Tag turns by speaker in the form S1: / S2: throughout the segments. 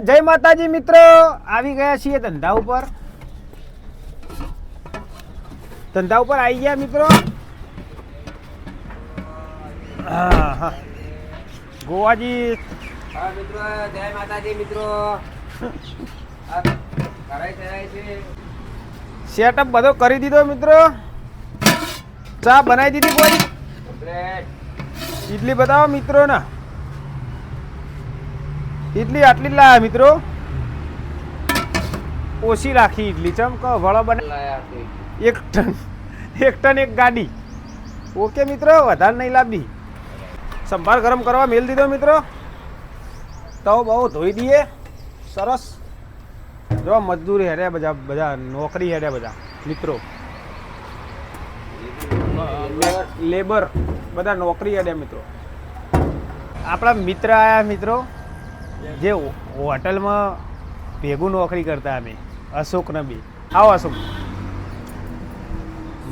S1: જય માતાજી મિત્રો, આવી ગયા છીએ ધંધા ઉપર આવી ગયા મિત્રો. હા ગોવાજી.
S2: હા મિત્રો, જય માતાજી મિત્રો.
S1: સેટઅપ બધો કરી દીધો મિત્રો. ચા બનાવી દીધી કોઈ. ઇડલી બતાવો મિત્રો ને. ઇડલી આટલી જ લાયા મિત્રો. ઓછી રાખી ઇડલી. ચમ કહો વળો બને 1 ટન 1 ગાડી. ઓકે મિત્રો, વધારે નહીં લાવી. સંભાર ગરમ કરવા મેલ દીધો મિત્રો. તવ બહુ ધોઈ દઈએ સરસ. જો મજદૂરી હેડ્યા બધા નોકરી હેડ્યા બધા મિત્રો. લેબર બધા નોકરી હેડ્યા મિત્રો. આપણા મિત્ર આયા મિત્રો, જે હોટલમાં ભેગું નોકરી કરતા અમે, અશોક ને બી. આવો અશોક.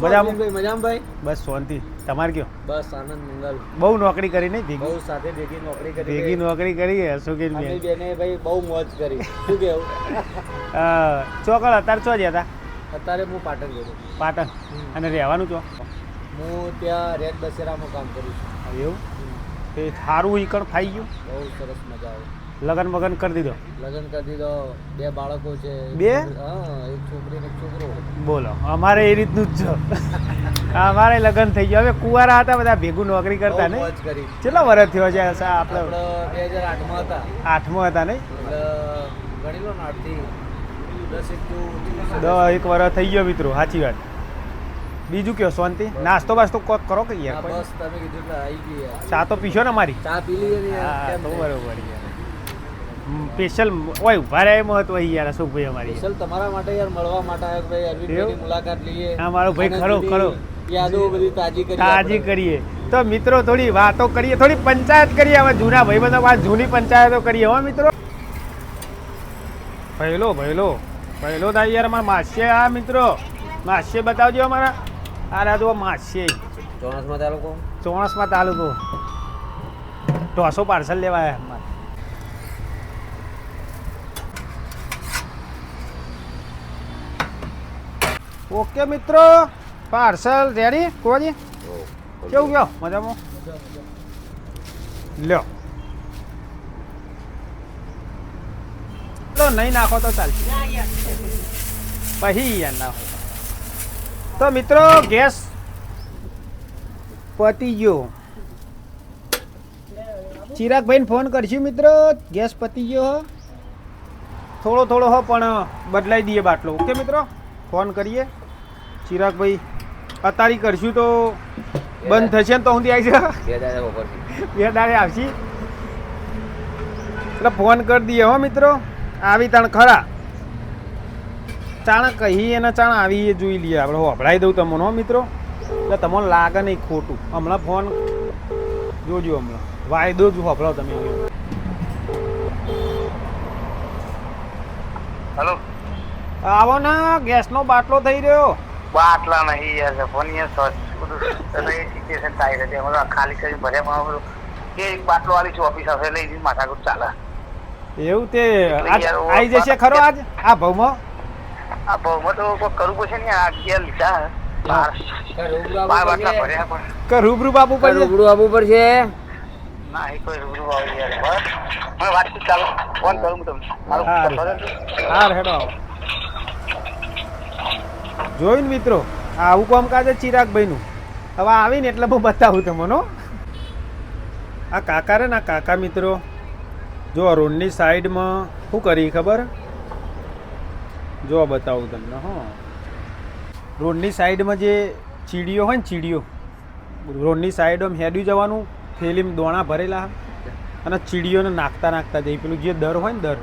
S2: મજામાં ભાઈ?
S1: બસ શાંતિ. તમારે કયો?
S2: બસ આનંદ મંગલ.
S1: બહુ નોકરી કરી નહીં ભેગી?
S2: બહુ સાથે ભેગી નોકરી
S1: કરી અશોકે
S2: અમે બેને ભાઈ બહુ મોજ કરી. શું કેવું?
S1: ચોકડ અત્યારે ચો ગયા હતા?
S2: અત્યારે હું પાટણ ગયો.
S1: પાટણ. અને રહેવાનું ચો?
S2: હું ત્યાં રેડ બસેરામાં કામ કરું છું.
S1: એવું? તે સારું ઈકણ ખાઈ ગયું?
S2: બહુ સરસ મજા આવે.
S1: લગન વગન કરી દીધો?
S2: લગ્ન કરી દીધો. 2 બાળકો છે.
S1: 2?
S2: હા, 1 છોકરી ને 1 છોકરો.
S1: બોલો, અમારે એ રીતનું જ છે. અમારે લગ્ન થઈ ગયું. હવે કુંવારા હતા બધા ભેગું નોકરી કરતા ને.
S2: મોજ કરી.
S1: કેટલા વર્ષ થયો છે આપણે?
S2: 2008માં હતા.
S1: 8માં હતા નહીં?
S2: એટલે ગણી લો ને 8 થી
S1: 10 વર્ષ થઈ ગયો મિત્રો. સાચી વાત. બીજું કયો શાંતિ? નાસ્તો બાસ્તો કોક કરો કે યાર?
S2: બસ તમે કીધું એટલે આવી ગયા.
S1: ચા તો પીશો ને અમારી?
S2: ચા પી લઈએ ને યાર.
S1: હા,
S2: કેમ
S1: બરોબર યાર. સ્પેશિયલ ઓય ઉભા રહ્યા મહત્વ યાર અશોકભાઈ અમારી.
S2: સ્પેશિયલ તમારા માટે યાર, મળવા માટે આવ્યો ભાઈ. અરવિંદભાઈની મુલાકાત લઈએ.
S1: હા મારો ભાઈ, ખરો
S2: યાદો બધી
S1: તાજી કરીએ. તો મિત્રો થોડી વાતો કરીએ, થોડી પંચાયત કરીએ. હવે જૂના ભાઈબંધો વાત જૂની પંચાયતો કરીએ હો મિત્રો. ભયલો થાય યાર અમારા માસ્ય. આ મિત્રો માસ્ય બતાવજો અમારા. આ રાજો માસ્ય ચોણસમાં તાલુકો. ઢોસો પાર્સલ લેવા આવ્યા. ઓકે મિત્રો, પાર્સલ રેડી. કોજી કેવું ગયો? મજામાં? લ્યો તો નહીં નાખો તો ચાલશે. પછી યાર નાખો તો મિત્રો. ગેસ પતી ગયો. ચિરાગભાઈને ફોન કરશું મિત્રો. ગેસ પતી ગયો. થોડો હો પણ બદલાઈ દઈએ બાટલો. ઓકે મિત્રો, ફોન કરીએ. ચિરાગભાઈ અતારી કરશું તો બંધ થશે ને તો હું આવી છે. 2 દાડે આવશે એટલે ફોન કરી દઈએ હો મિત્રો. આવી તાણ ખરા ચાણા કહીએ ને ચાણા આવી એ જોઈ લઈએ આપણે. વભળાઈ દઉં તમને હો મિત્રો, એટલે તમને લાગે નહીં ખોટું. હમણાં ફોન જોજો, હમણાં વાયદો જ વભળો તમે.
S3: હેલો,
S1: આવો ને, ગેસનો બાટલો થઈ રહ્યો.
S3: બાટલા નહીં યાર, ફોન સિચ્યુએશન થાય છે. એમાં ખાલી કરી ભર્યા કે એક બાટલો વાળી છું ઓફિસ આવશે લઈ જઈને માથાકૂટ ચાલે.
S1: એવું તે આવી જશે ખરો આજ આ ભાવમાં?
S3: આ ભાવમાં તો કોઈ કરવું પડશે ને. આ 11 લીધા 12 બાટલા ભર્યા પણ.
S1: કે રૂબરૂ આપવું પડશે?
S2: રૂબરૂ આપવું પડશે.
S3: ના એ કોઈ રૂબરૂ આવી યાર. બસ હવે વાતચીત ચાલો, ફોન કરું હું તમને.
S1: હા હેડો. જોઈને મિત્રો આવું કામકાજ છે ચિરાગભાઈનું. હવે આવીને એટલે હું બતાવું તમને. આ કાકા રે ને, આ કાકા મિત્રો જો રોડની સાઈડમાં શું કરી ખબર? જો બતાવું તમને. હા, રોડની સાઈડમાં જે ચીડીઓ હોય ને, ચીડીઓ રોડની સાઈડમાં હેડ્યું જવાનું. થેલીમાં દોણા ભરેલા અને ચીડીઓને નાખતા જઈ. પેલું જે દર હોય ને, દર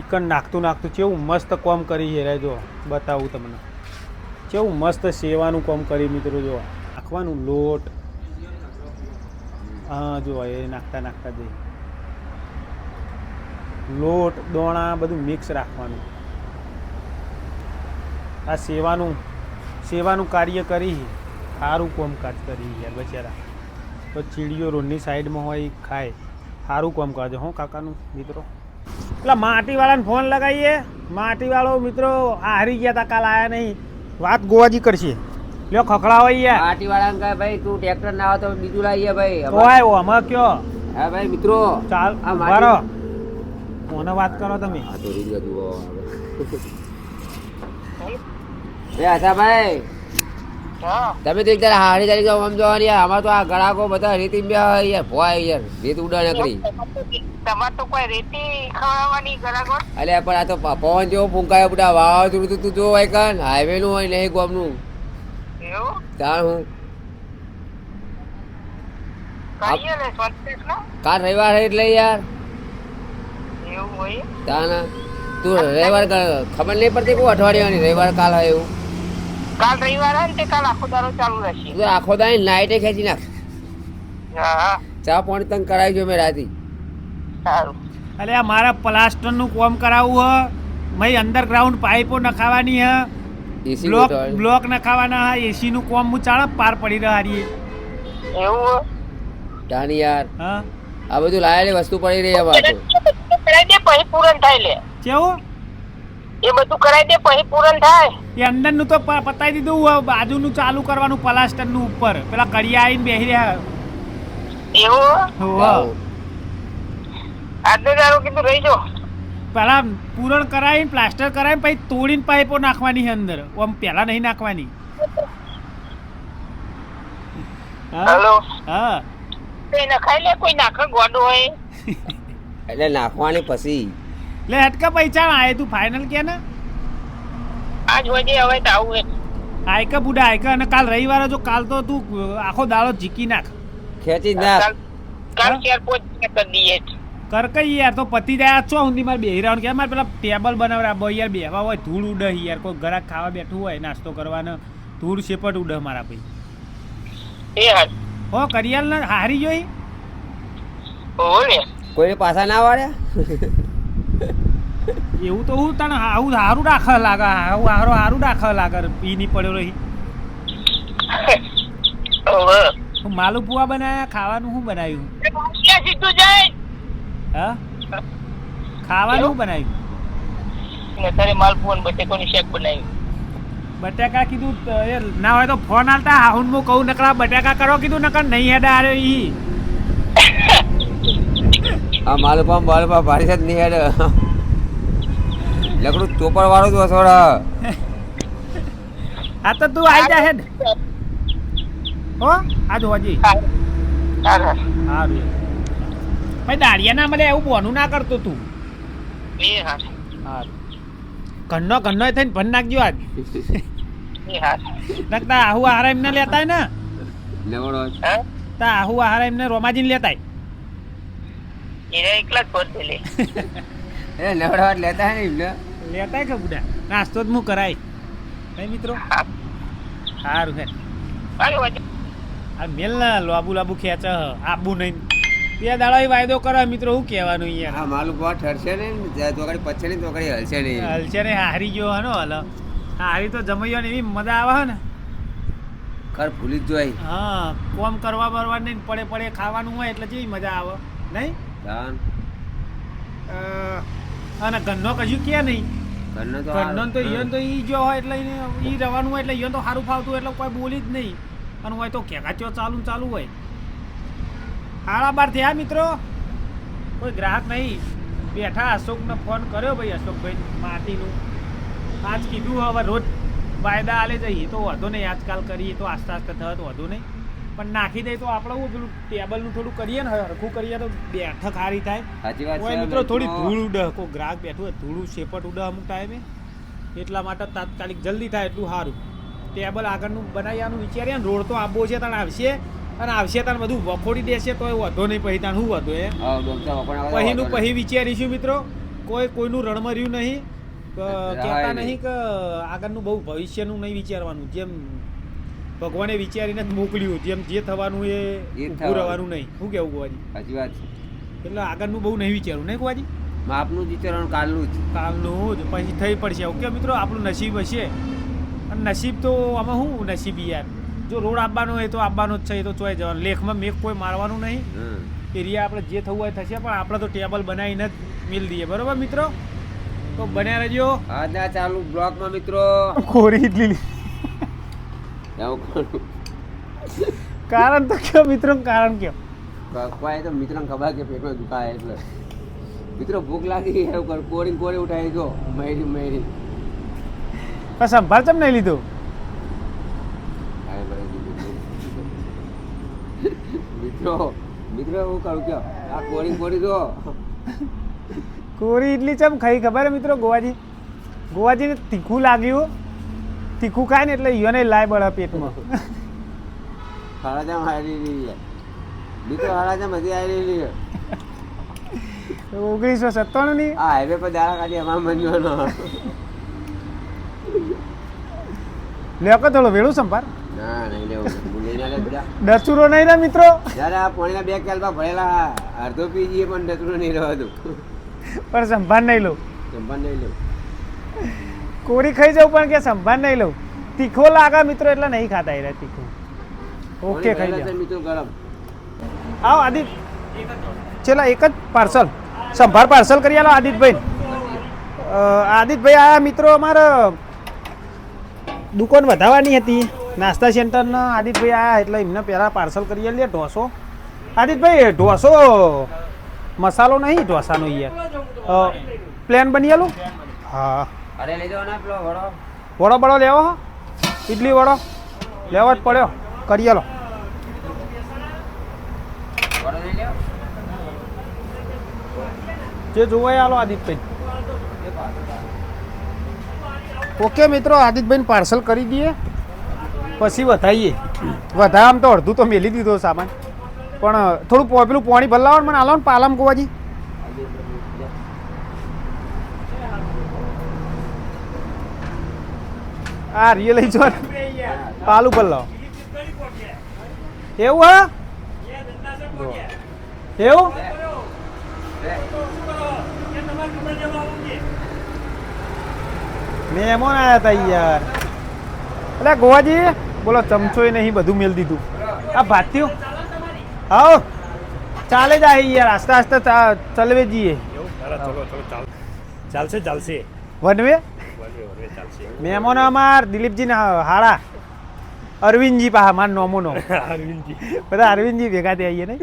S1: ઈકણ નાખતું કેવું મસ્ત કામ કરી છે. જો બતાવું તમને કેવું મસ્ત સેવાનું કામ કરી મિત્રો. જો નાખવાનું લોટ. હા જો એ નાખતા જઈ. લોટ દોણા બધું મિક્સ રાખવાનું. આ સેવાનું કાર્ય કરી. સારું કામકાજ કરી યાર બચારા. તો ચીડીઓ રોડની સાઈડમાં હોય ખાય. સારું કામકાજ હો કાકાનું મિત્રો. પેલા માટીવાળાને ફોન લગાવીએ. માટીવાળો મિત્રો હારી ગયા તા, કાલ આયા નહીં. વાત ગોવાજી કરશે. લ્યો ખખડાવો યાર.
S2: પાર્ટી વાળાને કહે ભાઈ તું ટ્રેક્ટર ના આવે તો બીજું લાવીએ ભાઈ.
S1: ઓય આમાં કયો
S2: હા ભાઈ મિત્રો
S1: ચાલ
S2: આ
S1: મારો કોને વાત કરો તમે?
S2: હા તો રીત જુઓ એ આશા ભાઈ
S3: હા
S2: તમે તો એકદમ હારી તારીખ સમજો યાર. અમારે તો આ ગળાકો બધા રેતી બે યાર ભોય યાર રેત ઉડાડે કરી.
S3: તમારે તો કોઈ રેતી ખવડાવવાની ગરાગર
S2: અલ્યા પણ આ તો પવન જેવો ફૂંકાયો બધા વાવાઝોડું તું જો હોય કાન હાઈવે નું હોય નહીં ગોમનું
S3: એવું
S2: તાર હું
S3: કહીએ ને સ્વચ્છ ના
S2: કાલ રવિવાર છે એટલે યાર
S3: એવું હોય
S2: તાના તું રવિવાર ખબર નહીં પડતી કોઈ અઠવાડિયાની રવિવાર કાલ હોય એવું.
S3: કાલ રવિવાર હોય ને તે કાલ આખો દારો ચાલુ રહેશે.
S2: તું આખો દાઈ લાઈટે ખેંચી નાખ.
S3: હા
S2: ચા પાણી તને કરાવી જો મેં રાતી.
S3: સારું
S1: અરે આ મારા પ્લાસ્ટરનું કામ કરાવવું હ. મય અંડરગ્રાઉન્ડ પાઇપો નખાવાની હ.
S2: એસી
S1: બ્લોક નખાવાના હ. એસીનું કામ હું ચાલે પાર પડી રહ્યો.
S3: એવું
S2: તાની યાર
S1: હા
S2: આ બધું લાયેલી વસ્તુ પડી રહી અમારે તો.
S3: કરાઈ દે પછી પૂરણ થાય લે
S1: કેવું
S3: એ બધું કરાઈ દે પછી પૂરણ થાય.
S1: એ અંદરનું તો પતાવી દીધું હ. બાજુનું ચાલુ કરવાનું પ્લાસ્ટરનું ઉપર. પેલા કડિયા આવીને બેસી રહ્યા.
S3: એવું
S1: હોવ.
S3: આજનો દારો કીધું રહી જો
S1: પેલા પૂરણ કરાવીને પ્લાસ્ટર કરાવીને પછી તોડીને પાઇપો નાખવાની છે અંદર. આમ પેલા નહીં નાખવાની. હા
S3: હેલો
S1: હા
S3: તે નખાઈ લે કોઈ નાખે ગોડો હોય
S2: એટલે નાખવાની પછી
S1: લે હટકા પૈસા આય તું ફાઇનલ કે ને
S3: આજ હોય હવે તો આવું હે
S1: આયકા બુડા આયકા. અને કાલ રવિવારે જો કાલ તો તું આખો દાડો જીકી નાખ.
S2: ખેંચી જ નાખ.
S3: કાલ 4-5 કરી દઈએ
S1: કર કઈ યાર તો પતી જાય છો ઊંધી મારે બેહી રહેવાનું કે મારે પેલા ટેબલ બનાવવા યાર બેહવા હોય ધૂળ ઉડે યાર. કોઈ ઘરાક ખાવા બેઠું હોય નાસ્તો કરવાનો ધૂળ શેપટ ઉડે મારા ભાઈ.
S3: એ હાલ
S1: હો કરિયાલ ને હારી જોઈ
S3: ઓલે
S2: કોઈને પાછા ના વાળ્યા.
S1: એવું તો હું તને આવું સારું રાખે લાગે. આવું સારું રાખે લાગે. પી નહીં પડ્યો રહી.
S3: ઓવે
S1: હું માલુપુઆ બનાવ્યા. ખાવાનું શું બનાવ્યું?
S3: ક્યાં સીધું જાય
S1: હા ખાવાનું શું બનાવ્યું?
S3: ને તારે માલપુઆ ને બટેકોની શેક બનાવી.
S1: બટાકા કીધું એ ના હોય તો ફોન આલતા હાહુન હું કહું નકરા બટાકા કરો કીધું નકર નહીં હેડા આરે ઈ.
S2: આ માલપા ભારી જ નહીં હેડ. લકડું ચોપર વાળો જ વસોડા.
S1: આ તો તું આવી જા હેડ હો આજ હોજી
S3: સારું
S1: સારું ભાઈ દાળિયા ના મળે એવું બોનું ના કરતો તું.
S3: એ હાલ
S1: સારું ઘરનો થઈને ભન નાખજો આજ.
S3: એ હાલ
S1: નકતા આહુ આહાર એમને લેતા ને
S2: લેવડો
S3: હા
S1: તા આહુ આહાર એમને રોમાજીને લેતા
S3: એને એકલા જ ફોન લે
S2: એ લેવડો લેતા હે ને
S1: લેતા કે બુડા નાસ્તો જ હું કરાય નહીં મિત્રો. સારું હે
S3: હાલો વાજો
S1: આ મેલ ના લાબુ ખેંચ આબુ નહીં. બે દાડા વાયદો કરે મિત્રો. શું કહેવાનું યાર?
S2: આ માલપા ઠરશે ને તો ઘડી પછે ને તો ઘડી હલશે નહીં.
S1: હલશે ને હારી ગયો હનો હલ હારી તો જમૈયો ને એવી મજા આવે ને.
S2: ઘર ભૂલી જ જોઈ.
S1: હા કોમ કરવા બરવા નહીં પડે ખાવાનું હોય એટલે જેવી મજા આવે નહીં. અને ઘરનો કશું કે નહીં. ઘરનો તો ઈયોન તો ઈ જો હોય એટલે ઈ રહેવાનું હોય એટલે ઈયોન તો સારું ફાવતું એટલે કોઈ બોલી જ નહીં. અને હોય તો ખેગાચો ચાલુ હોય. 12:30 થયા મિત્રો. કોઈ ગ્રાહક નહીં બેઠા. અશોકને ફોન કર્યો ભાઈ અશોકભાઈ માટીનું. આજ કીધું હવે રોજ વાયદા આલે જઈએ તો વધુ નહીં. આજકાલ કરીએ તો આસ્તે થત વધુ નહીં. પણ નાખી દે તો આપણે હું પેલું ટેબલનું થોડું કરીએ ને હરખું કરીએ તો બેઠક સારી થાય.
S2: સાચી વાત
S1: કોઈ
S2: છે
S1: મિત્રો થોડી ધૂળ ઉડે. કોઈ ગ્રાહક બેઠું હોય ધૂળું શેપટ ઉડે અમુક ટાઈમે. એટલા માટે તાત્કાલિક જલ્દી થાય એટલું સારું. ટેબલ આગળનું બનાવ્યાનું વિચારીએ ને. રોડ તો આબો છે તાણ આવશે અને આવશે તાણ બધું વખોડી દેશે તો એ વધો નહીં. પછી તાણ શું વધો એ પહીનું પછી વિચારીશું મિત્રો. કોઈનું રણમર્યું નહીં. કહેતા નહીં કે આગળનું બહુ ભવિષ્યનું નહીં વિચારવાનું. જેમ ભગવાને વિચારીને જ મોકલ્યું. જેમ જે થવાનું એ ઊભું રહેવાનું નહીં. શું કેવું ગોવાજી?
S2: સાચી વાત છે.
S1: એટલે આગળનું બહુ નહીં વિચારવું નહીં ગોવાજી.
S2: માપનું જ વિચારવાનું કાલનું
S1: જ પછી થઈ પડશે. ઓકે મિત્રો આપણું નસીબ હશે. અને નસીબ તો આમાં શું નસીબ યાર. જો રોડ આપવાનો હોય તો આપવાનો જ છે. એ તો ચોઈ જવાનું. લેખમાં મેઘ કોઈ મારવાનું નહીં. એરિયા આપણે જે થવું હોય થશે. પણ આપણે તો ટેબલ બનાવીને જ મિલ દઈએ બરોબર મિત્રો, તો બન્યા રહેજો.
S2: આજના ચાલુ બ્લોગમાં મિત્રો
S1: કોરી ઇડલી
S2: એવું કરું
S1: કારણ તો કયો મિત્રો, કારણ કયો?
S2: કપાય તો મિત્રોને ખબર કે પેટમાં દુખાય એટલે મિત્રો ભૂખ લાગી એવું કર કોરી ઉઠાવી ગયો મેરી
S1: પણ સંભાળ ચમ નહીં લીધો?
S2: મિત્રો એવું કરું કયો આ કોરી દો.
S1: કોરી ઇડલી ચમ ખાઈ ખબર હે મિત્રો? ગોવાજીને તીખું લાગ્યું, તીખું ખાય ને એટલે ઈયોને લાય બળે પેટમાં.
S2: હળાજામ હારી રહી છે મિત્રો, હળાજામ હજી આવી રહી છે.
S1: 1997 ની
S2: આ હાઈવે પર દાડા કાઢી અમારા મંજવાનો
S1: લ્યો કે થોડો વેળું સંભાર.
S2: ના નહીં લેવું લઈને લે બધા
S1: ડચુરો નહીં ને મિત્રો,
S2: જ્યારે આ પાણીના 2 કેલમાં ભરેલા અડધો પી જઈએ પણ ડચુરો નહીં રહેવાતું.
S1: પણ સંભાર નહીં લઉં.
S2: જમવાનું નહીં લેવું.
S1: કોરી ખાઈ જાઉં પણ કે સંભાર નહીં લઉં. તીખો લાગે મિત્રો એટલે નહીં ખાતા એ તીખું. ઓકે ખાઈ લે
S2: મિત્રો ગરમ.
S1: આવો આદિત, છેલ્લા એક જ પાર્સલ સંભાર પાર્સલ કરી આલો આદિતભાઈ. આદિતભાઈ આ મિત્રો અમારે દુકાન વધારવાની હતી નાસ્તા સેન્ટરના. આદિતભાઈ આયા એટલે એમને પહેલાં પાર્સલ કરી આલીએ ઢોસો. આદિતભાઈ ઢોસો મસાલો નહીં ઢોસાનો યાર, પ્લેન બની આલું. હા
S2: અરે લઈ જાઓ ને પેલો વડો
S1: વડો બડો લેવો હો, ઇડલી વડો લેવો જ પડ્યો, કરી આલો.
S2: વડો લઈ લ્યો.
S1: જે જોવાય આલો આદિતભાઈ. ઓકે મિત્રો, આદિતભાઈને પાર્સલ કરી દઈએ પછી વધારીએ. વધારામાં તો અડધું તો મેલી દીધો સામાન, પણ થોડું પેલું પાણી ભરલાવો મને આલો ને પાલમ ગોવાજી. આ રિયલ લઈ જો પાલું ભરલાવો. એવું હા એવું મહેમાન આવ્યા હતા યાર. એટલે ગોવાજી બોલો, ચમચોય નહીં બધું મેલ દીધું. આ ભાત્યું આવો ચાલે જાય યાર, આસ્તે આસ્તે ચલવે જઈએ.
S4: ચાલશે
S1: વનવે મહેમાનો અમાર દિલીપજી હાડા અરવિંદજી પાહા માર નોમોનો બધા અરવિંદજી ભેગા થઈ આવીએ નહીં.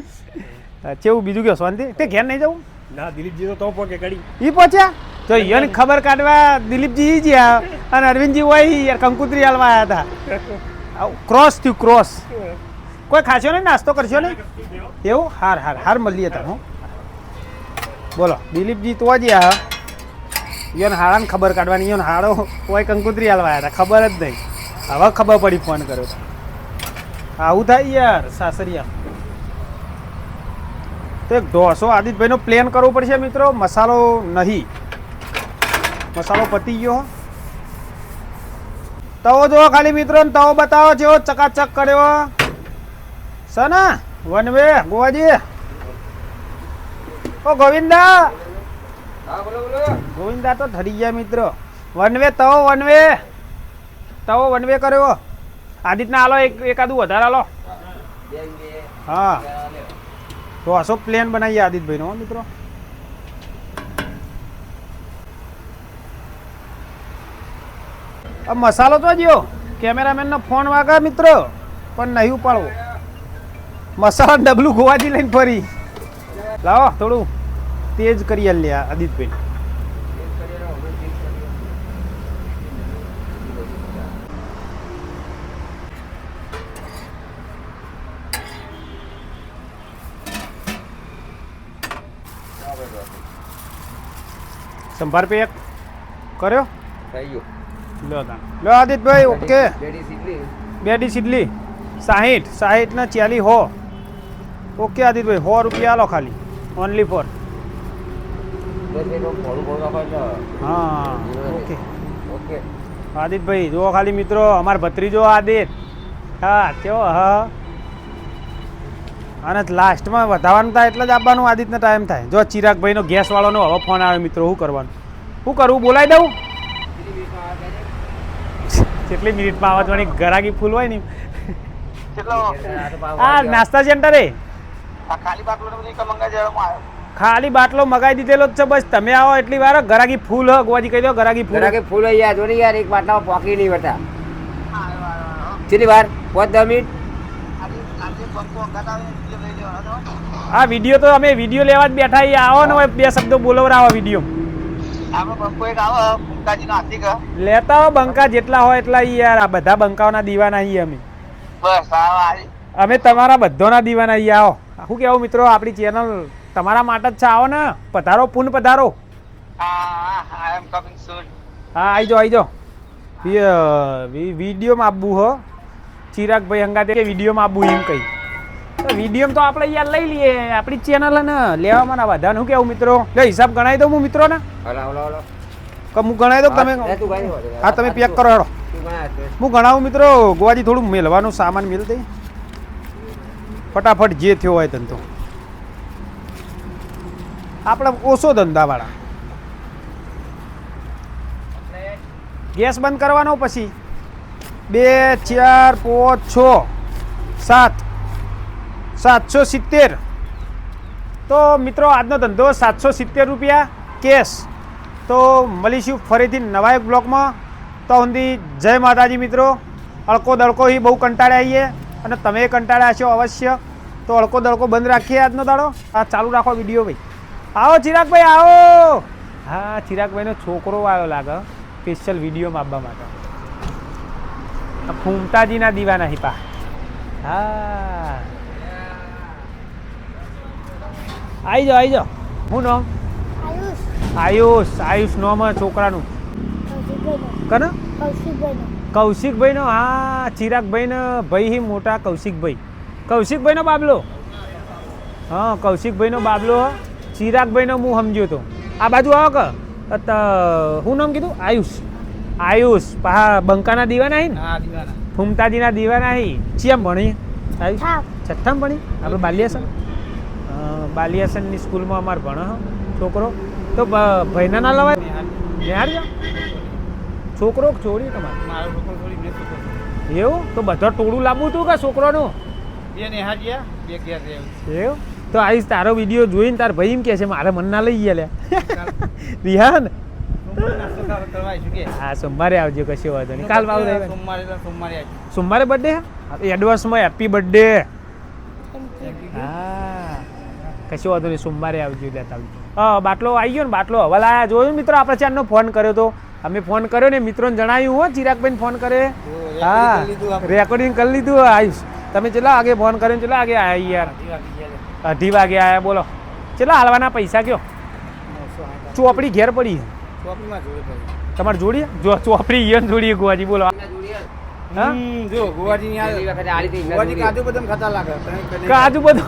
S1: કેવું બીજું કયો શાંતિ? તે ઘેર નહીં જવું?
S4: ના દિલીપજી તો પોકે કડી
S1: ઈ પહોંચ્યા તો ઈયોને ખબર કાઢવા દિલીપજી ઈ જ્યાં અને અરવિંદજી હોય યાર કંકુતરી હાલવા આવ્યા હતા. ક્રોસ થયું ક્રોસ. કોઈ ખાશો નહીં, નાસ્તો કરશો નહીં? એવું હાર મળીએ તમે. હું બોલો દિલીપજી તો જ્યાં ઈયોને હાડાને ખબર કાઢવાની, ઈયોને હાડો હોય કંકુતરી હાલવા આવ્યા હતા, ખબર જ નહીં. હવે ખબર પડી ફોન કર્યો તો. આવું થાય યાર સાસરિયા. તો એક ઢોસો આદિતભાઈનો પ્લેન કરવો પડશે મિત્રો. મસાલો નહીં, મસાલો પતી ગયો. તવો જો ખાલી મિત્રો, તવો બતાવો જેવો ચકાચક કર્યો છે ને. વનવે ગોવાજી, ઓ ગોવિંદા, ગોવિંદા તો થડી ગયા મિત્રો. વનવે તવો વનવે કર્યો. આદિતના હાલો એકાદું વધારે હાલો. હા ઢોસો પ્લેન બનાવીએ આદિતભાઈનો મિત્રો. આ મસાલો તો જ્યો કેમેરામેનનો ફોન વાગે મિત્રો, પણ નહીં ઉપાડવો. મસાલા ડબલું ગોવાજી લઈને ફરી લાવો, થોડું તેજ કરી લે આદિતભાઈ. સંભાર પેક કર્યો
S2: થઈ ગયું.
S1: લો આદિતભાઈ. ઓકે
S2: બેડી સીટલી
S1: 2 ડીશ ઇડલી 60 ને 40 હો. ઓકે આદિતભાઈ 100 રૂપિયા આલો ખાલી, ઓનલી ફોર. હા ઓકે
S2: ઓકે
S1: આદિતભાઈ જુઓ ખાલી મિત્રો, અમાર ભત્રીજો આદિત. હા કેવો હા. અને લાસ્ટમાં વધારવાનું થાય એટલે જ આપવાનું આદિતનો ટાઈમ થાય. જો ચિરાગભાઈનો ગેસવાળાનો હવે ફોન આવે મિત્રો, શું કરવાનું? શું કરવું બોલાવી દઉં? કેટલી મિનિટમાં આવવાની ગરાગી ફૂલ હોય ને.
S3: કેટલો
S1: આ નાસ્તા સેન્ટર એ
S3: આ ખાલી બાટલો ને બધી મંગા જવામાં આવ્યો.
S1: ખાલી બાટલો મગાઈ દીધેલો જ છે બસ તમે આવો એટલી વાર ગરાગી ફૂલ હ ગોવાજી કહી દો ગરાગી ફૂલ
S2: કે ફૂલ યાર જો ને યાર એક બાટલામાં પોકી નહીં વટા કેટલી વાર 5-10 મિનિટ
S1: આ વિડીયો તો અમે વિડીયો લેવા જ બેઠા છીએ આવો ને બે શબ્દો બોલવરાવો વિડીયો લેતા હો બંકા જેટલા હોય એટલા યાર આ બધા બંકાઓના દીવાના છીએ અમે અમે તમારા બધાના દીવાના છીએ આવો શું કેવું મિત્રો આપણી ચેનલ તમારા માટે જ છે આવો ને પધારો પૂન પધારો હા આવી જાઓ વિડીયોમાં આપવું હો ચિરાગભાઈ હંગાતે કે વિડીયોમાં આપવું એમ કહી વિડીયો તો આપણે યાર લઈ લઈએ આપણી ચેનલ ને લેવામાં ના બધા શું કેવું મિત્રો લે હિસાબ ગણાવી દઉં હું મિત્રો ને હું ગણાવી દઉં તમે હા તમે પેક કરો હેડો હું ગણાવું મિત્રો ગોવાજી થોડું મેલવાનું સામાન મેલ દઈ ફટાફટ જે થયો હોય ધંધો આપણે ઓછો ધંધાવાળા ગેસ બંધ કરવાનો પછી 2 4 5 6 7 770 તો મિત્રો આજનો ધંધો 770 રૂપિયા કેશ તો મળીશું ફરીથી નવા એક બ્લોગમાં તો સુધી જય માતાજી મિત્રો અડકો દડકો ही બહુ કંટાળ્યા આવીએ અને તમે કંટાળ્યા હશો અવશ્ય તો અડકો દડકો બંધ રાખીએ આજનો દાડો આ ચાલુ રાખો વિડીયો ભાઈ આવો ચિરાગભાઈ આવો હા ચિરાગભાઈનો છોકરો આવ્યો લાગે સ્પેશિયલ વિડીયોમાં આપવા માટે ફૂમતાજીના દીવાના હિપા હા આવી જાઓ શું નામ આયુષ નામ છોકરાનું કને કૌશિકભાઈનો હા ચિરાગભાઈનો ભાઈ હી મોટા કૌશિકભાઈનો બાબલો હા કૌશિકભાઈનો બાબલો ચિરાગભાઈનો હું સમજ્યો તો આ બાજુ આવો કે શું નામ કીધું આયુષ પા બંકાના દીવાના હી ને ફૂમતાજીના દીવાના હી ચિયામ ભણી આયુષ છઠ્ઠામાં ભણી આપણે બાલિયાસનની સ્કૂલમાં અમારે ભણે છોકરો તો ભાઈના ના લવાય નિહાર જાઓ છોકરો છોડી તમારે એવું તો બધા ટોળું લાવવું હતું કે છોકરોનું એવું તો આવીશ તારો વિડીયો જોઈને તાર ભાઈ એમ કે છે મારે મન ના લઈ ગયા લે રિહાન હા સોમવારે આવજો કશો વાંધો નહીં કાલ સોમવારે બર્થડે એડવાન્સમાં હેપી બર્થડે હા કશો વાંધો નહીં સોમવારે આવજો લેતા આવજો બાટલો આવી ગયો ને બાટલો હવે લાયા જોયું મિત્રો આપણે ચારનો ફોન કર્યો તો અમે ફોન કર્યો ને મિત્રોને જણાવ્યું હો ચિરાગભાઈને ફોન કરે હા રેકોર્ડિંગ કરી લીધું આવીશ તમે ચેલા આગે ફોન કર્યો ચેલા આગે આવ્યા યાર 2:30 વાગે આવ્યા બોલો ચેલા હાલવાના પૈસા કયો ચોપડી ઘેર પડી તમારે જોડીએ જો ચોપડી યન જોડીએ ગોવાજી બોલો કાજુ બધું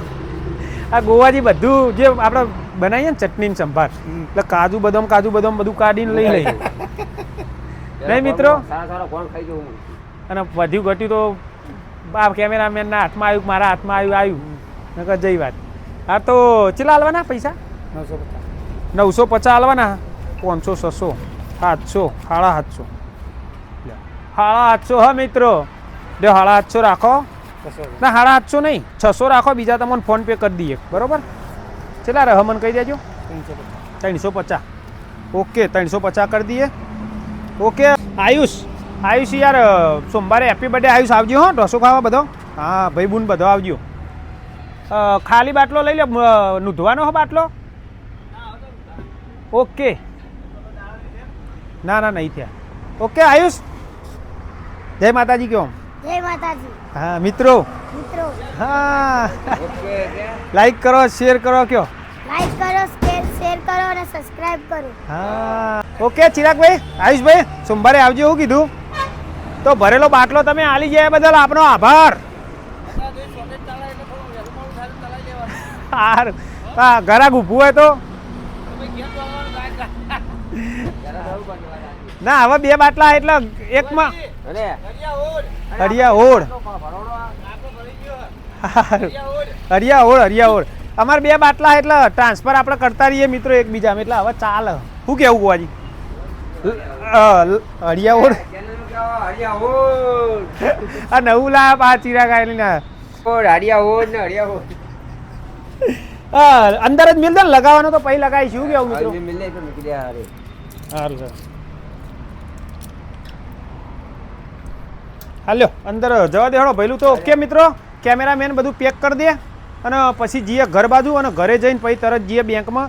S1: આ ગોવાજી બધું જે આપણે બનાવીએ ને ચટણી ને સંભાર એટલે કાજુ બદામ બધું કાઢીને લઈ લઈએ નહીં મિત્રો અને વધ્યું ઘટ્યું તો આ કેમેરામેનના હાથમાં આવ્યું મારા હાથમાં આવ્યું નકર જઈ વાત હા તો ચેલા હાલવાના પૈસા 950 હાલવાના 500 600 700 750 હા મિત્રો જો 750 રાખો ના 750 નહીં 600 રાખો બીજા તમને ફોન પે કરી દઈએ બરોબર ચેલા રહે મને કહી દેજો 350 ઓકે 350 કરી દઈએ ઓકે આયુષ યાર સોમવારે હેપી બર્થડે આયુષ આવજો હો ઢોસો ખાવા બધો હા ભાઈ બુન બધો આવજો ખાલી બાટલો લઈ લે નૂધવાનો હો બાટલો ઓકે ના નહીં થયા ઓકે આયુષ જય માતાજી કયો
S5: જય માતાજી
S1: હા મિત્રો હા લાઈક કરો શેર કરો કયો
S5: લાઈક કરો શેર કરો અને સબસ્ક્રાઇબ કરો
S1: હા ઓકે ચિરાગભાઈ આયુષભાઈ સોમવારે આવજો એવું કીધું તો ભરેલો બાટલો તમે આલી જાય બદલ આપનો આભાર હા ઘરાક ઊભું હોય તો ના હવે 2 બાટલા એટલે એકમાં હરિયાઓળ અમારે 2 બાટલા એટલે ટ્રાન્સફર આપણે કરતા રહીએ મિત્રો એકબીજામાં એટલે હવે ચાલે શું કેવું ગોવાજી હરિયાઓળ આ નવું લાયા પા ચિરાગ આવેલી ના અંદર જ મિલ દે ને લગાવવાનો તો પછી લગાવી શું કેવું મિત્રો
S2: હવે મિલે તો મૂકી દે હારે.
S1: સારું સર હાલ્યો અંદર જવા દે હળો ભઈલું તો ઓકે મિત્રો કેમેરામેન બધું પેક કરી દે અને પછી જઈએ ઘર બાજુ અને ઘરે જઈને પછી તરત જઈએ બેંકમાં